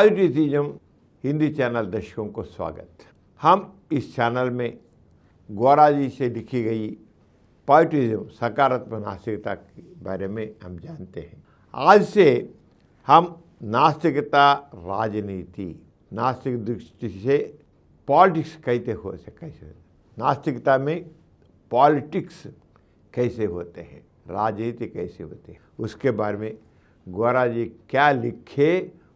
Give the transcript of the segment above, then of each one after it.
Positivism Hindi channel दर्शकों को स्वागत। हम इस चैनल में गौरा जी से लिखी गई पॉजिटिविज्म सकारात्मक नास्तिकता के बारे में हम जानते हैं। आज से हम नास्तिकता राजनीति, नास्तिक दृष्टि से पॉलिटिक्स कैसे नास्तिकता में पॉलिटिक्स कैसे होते हैं, राजनीति कैसे होते हैं, उसके बारे में गौरा जी क्या लिखे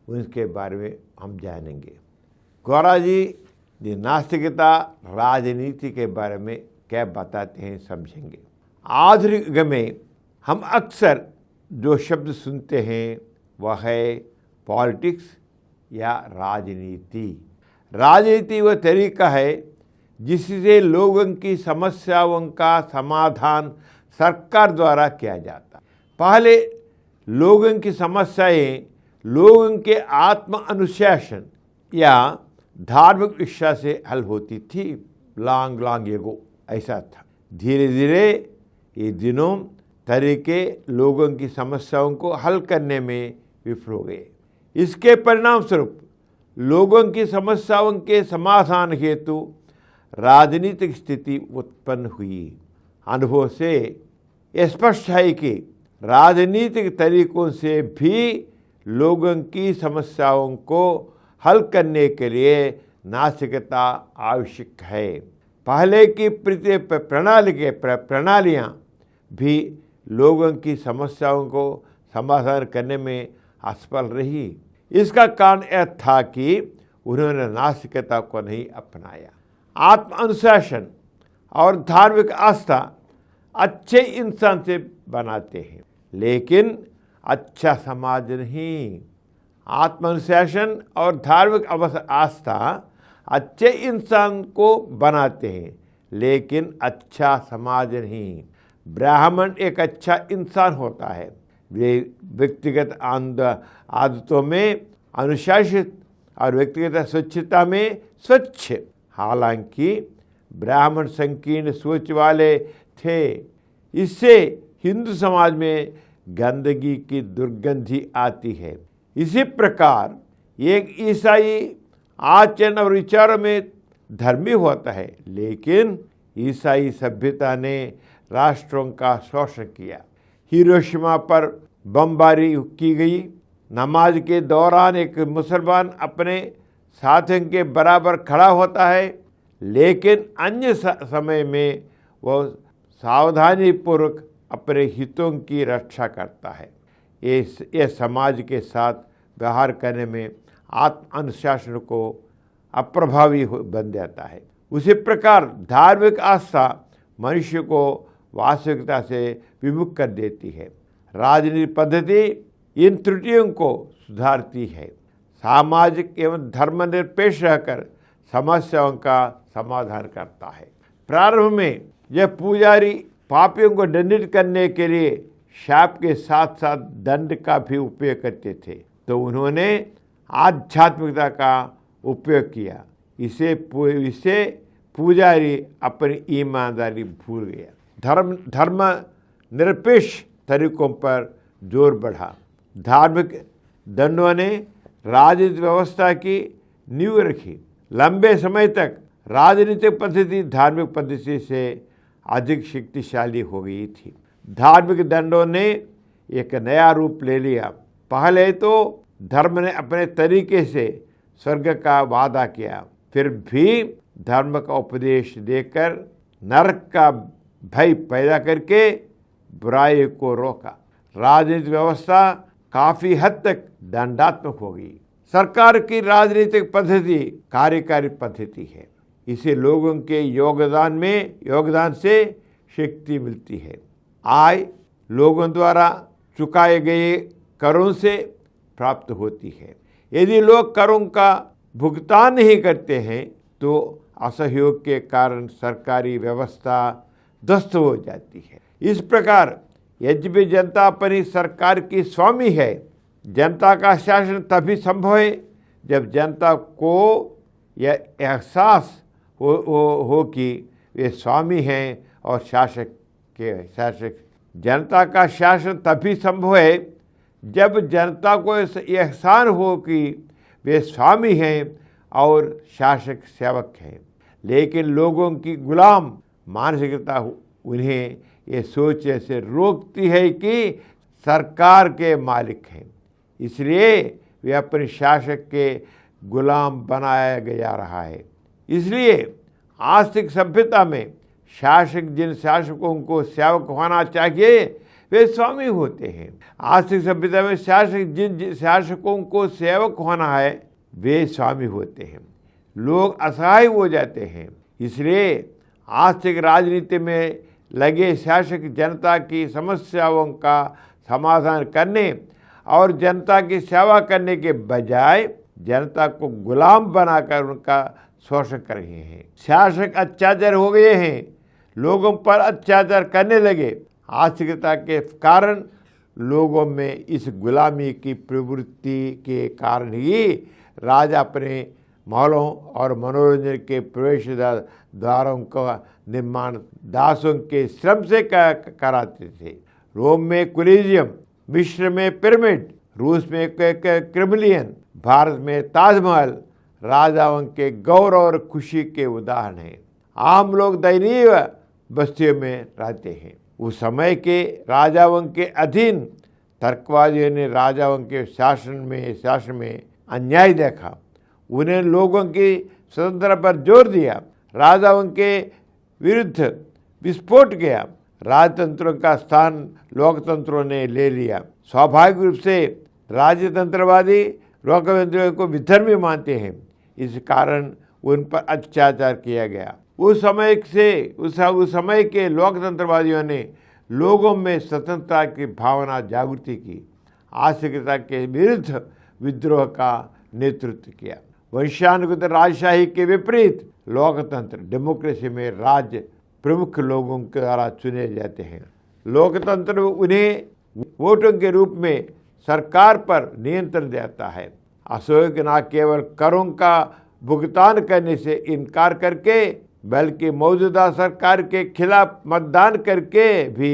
उसके बारे में हम जानेंगे। गौरा जी नास्तिकता राजनीति के बारे में क्या बताते हैं समझेंगे। आधुनिक युग में हम अक्सर जो शब्द सुनते हैं वह है पॉलिटिक्स या राजनीति। राजनीति वह तरीका है जिससे लोगों की समस्याओं का समाधान सरकार द्वारा किया जाता। पहले लोगों की समस्याएं लोगों के आत्म अनुशासन या धार्मिक इच्छा से हल होती थी। लॉन्ग एगो ऐसा था। धीरे धीरे ये दिनों तरीके लोगों की समस्याओं को हल करने में विफल हो गए। इसके परिणाम स्वरूप लोगों की समस्याओं के समाधान हेतु राजनीतिक स्थिति उत्पन्न हुई। अनुभव से स्पष्ट है कि राजनीतिक तरीकों से भी लोगों की समस्याओं को हल करने के लिए नास्तिकता आवश्यक है। पहले की प्रणालियाँ भी लोगों की समस्याओं को समाधान करने में असफल रही। इसका कारण यह था कि उन्होंने नास्तिकता को नहीं अपनाया। आत्म अनुशासन और धार्मिक आस्था अच्छे इंसान से बनाते हैं, लेकिन अच्छा समाज नहीं। आत्मानुशासन और धार्मिक आस्था अच्छे इंसान को बनाते हैं, लेकिन अच्छा समाज नहीं। ब्राह्मण एक अच्छा इंसान होता है। वे व्यक्तिगत आदतों में अनुशासित और व्यक्तिगत स्वच्छता में स्वच्छ। हालांकि ब्राह्मण संकीर्ण सोच वाले थे। इससे हिंदू समाज में गंदगी की दुर्गंधी आती है। इसी प्रकार एक ईसाई आचरण और विचारों में धर्मी होता है, लेकिन ईसाई सभ्यता ने राष्ट्रों का शोषण किया। हिरोशिमा पर बमबारी की गई। नमाज के दौरान एक मुसलमान अपने साथियों के बराबर खड़ा होता है, लेकिन अन्य समय में वह सावधानीपूर्वक अपने हितों की रक्षा करता है। ये समाज के साथ व्यवहार करने में आत्म अनुशासन को अप्रभावी बन जाता है। उसी प्रकार धार्मिक आस्था मनुष्य को वास्तविकता से विमुख कर देती है। राजनीतिक पद्धति इन त्रुटियों को सुधारती है। सामाजिक एवं धर्मनिरपेक्ष रहकर समस्याओं का समाधान करता है। प्रारंभ में यह पुजारी पापियों को दंडित करने के लिए शाप के साथ साथ दंड का भी उपयोग करते थे, तो उन्होंने आध्यात्मिकता का उपयोग किया। इसे पुजारी अपनी ईमानदारी भूल गया। धर्म निरपेक्ष तरीकों पर जोर बढ़ा। धार्मिक दंडों ने राजनीतिक व्यवस्था की नींव रखी। लंबे समय तक राजनीतिक पद्धति धार्मिक पद्धति से अधिक शक्तिशाली हो गई थी। धार्मिक दंडों ने एक नया रूप ले लिया। पहले तो धर्म ने अपने तरीके से स्वर्ग का वादा किया, फिर भी धर्म का उपदेश देकर नरक का भय पैदा करके बुराई को रोका। राजनीतिक व्यवस्था काफी हद तक दंडात्मक हो गई। सरकार की राजनीतिक पद्धति कार्यकारी पद्धति है। इसे लोगों के योगदान से शक्ति मिलती है। आय लोगों द्वारा चुकाए गए करों से प्राप्त होती है। यदि लोग करों का भुगतान नहीं करते हैं तो असहयोग के कारण सरकारी व्यवस्था ध्वस्त हो जाती है। इस प्रकार यद्यपि जनता अपनी सरकार की स्वामी है, जनता का शासन तभी संभव है जब जनता को यह एहसास हो कि वे स्वामी हैं और शासक। जनता का शासन तभी संभव है जब जनता को एहसान हो कि वे स्वामी हैं और शासक सेवक हैं, लेकिन लोगों की गुलाम मानसिकता उन्हें ये सोचने से रोकती है कि सरकार के मालिक हैं, इसलिए वे अपने शासक के गुलाम बनाया जा रहा है। इसलिए आस्तिक सभ्यता में शासक जिन शासकों को सेवक होना चाहिए वे स्वामी होते हैं। आस्तिक सभ्यता में शासक जिन शासकों को सेवक होना है वे स्वामी होते हैं। लोग असहाय हो जाते हैं, इसलिए आस्तिक राजनीति में लगे शासक जनता की समस्याओं का समाधान करने और जनता की सेवा करने के बजाय जनता को गुलाम बनाकर उनका शोषण कर रहे हैं। शासक अत्याचार हो गए हैं, लोगों पर अत्याचार करने लगे। आस्तिकता के कारण लोगों में इस गुलामी की प्रवृत्ति के कारण ही राजा अपने महलों और मनोरंजन के प्रवेश द्वारों का निर्माण दासों के श्रम से कराते थे। रोम में कोलिजियम, मिस्र में पिरामिड, रूस में क्रेमलिन, भारत में ताजमहल राजाओं के गौरव और खुशी के उदाहरण हैं। आम लोग दयनीय बस्तियों में रहते हैं। उस समय के राजाओं के अधीन तर्कवादियों ने राजाओं के शासन में अन्याय देखा, उन्हें लोगों की स्वतंत्रता पर जोर दिया। राजाओं के विरुद्ध विस्फोट गया, राजतंत्रों का स्थान लोकतंत्रों ने ले लिया। स्वाभाविक रूप से राजतंत्रवादी लोकतंत्रों को विधर्मी मानते हैं, इस कारण उन पर अत्याचार किया गया। उस समय के लोकतंत्रवादियों ने लोगों में स्वतंत्रता की भावना जागृति की, आस्तिकता के विरुद्ध विद्रोह का नेतृत्व किया। वंशानुगत राजशाही के विपरीत लोकतंत्र डेमोक्रेसी में राज्य प्रमुख लोगों के द्वारा चुने जाते हैं। लोकतंत्र उन्हें वोटों के रूप में सरकार पर नियंत्रण देता है। अशोक न केवल करों का भुगतान करने से इनकार करके बल्कि मौजूदा सरकार के खिलाफ मतदान करके भी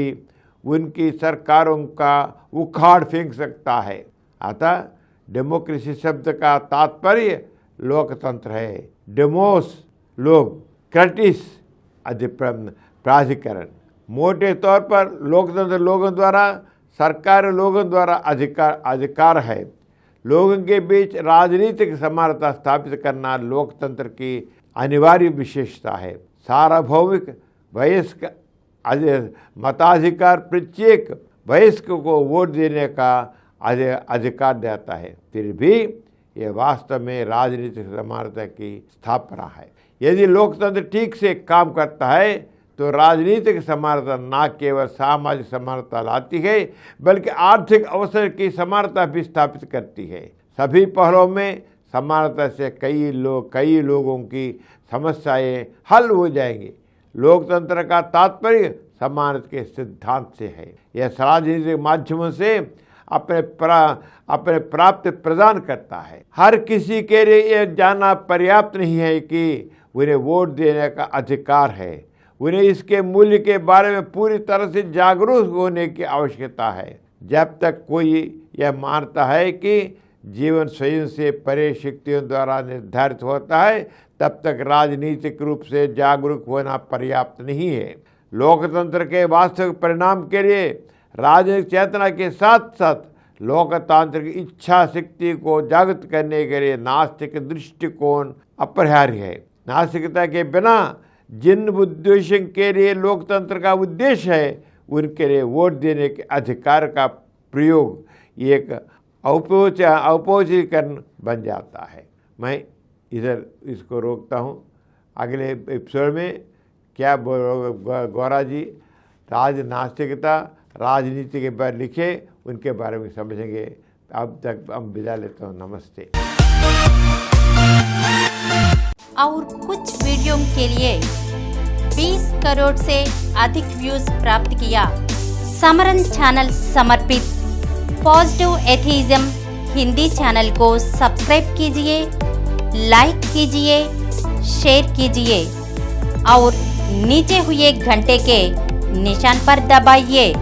उनकी सरकारों का उखाड़ फेंक सकता है। अतः डेमोक्रेसी शब्द का तात्पर्य लोकतंत्र है। डेमोस लोग, क्रेटिस प्राधिकरण। मोटे तौर पर लोकतंत्र लोगों द्वारा, सरकार लोगों द्वारा अधिकार है। लोगों के बीच राजनीतिक समानता स्थापित करना लोकतंत्र की अनिवार्य विशेषता है। सार्वभौमिक वयस्क मताधिकार प्रत्येक वयस्क को वोट देने का अधिकार देता है। फिर भी यह वास्तव में राजनीतिक समानता की स्थापना है। यदि लोकतंत्र ठीक से काम करता है तो राजनीतिक समानता न केवल सामाजिक समानता लाती है बल्कि आर्थिक अवसर की समानता भी स्थापित करती है। सभी पहलों में समानता से कई लोगों की समस्याएं हल हो जाएंगी। लोकतंत्र का तात्पर्य समानता के सिद्धांत से है। यह राजनीतिक माध्यमों से अपने प्राप्त प्रदान करता है। हर किसी के लिए यह जानना पर्याप्त नहीं है कि उन्हें वोट देने का अधिकार है। उन्हें इसके मूल्य के बारे में पूरी तरह से जागरूक होने की आवश्यकता है। जब तक कोई यह मानता है कि जीवन स्वयं से परे शक्तियों द्वारा निर्धारित होता है, तब तक राजनीतिक रूप से जागरूक होना पर्याप्त नहीं है। लोकतंत्र के वास्तविक परिणाम के लिए राजनीतिक चेतना के साथ साथ लोकतांत्रिक इच्छा शक्ति को जागृत करने के लिए नास्तिक दृष्टिकोण अपरिहार्य है। नास्तिकता के बिना जिन उद्देश्यों के लिए लोकतंत्र का उद्देश्य है उनके लिए वोट देने के अधिकार का प्रयोग एक औपचारिकरण बन जाता है। मैं इधर इसको रोकता हूँ। अगले एपिसोड में क्या गौरा जी नास्तिकता राजनीति के बारे लिखे उनके बारे में समझेंगे। अब तक हम विदा लेता हूँ। नमस्ते। और कुछ वीडियो के लिए 20 करोड़ से अधिक व्यूज प्राप्त किया। समरन चैनल समर्पित पॉजिटिव एथीज़म हिंदी चैनल को सब्सक्राइब कीजिए, लाइक कीजिए, शेयर कीजिए और नीचे हुए घंटे के निशान पर दबाइए।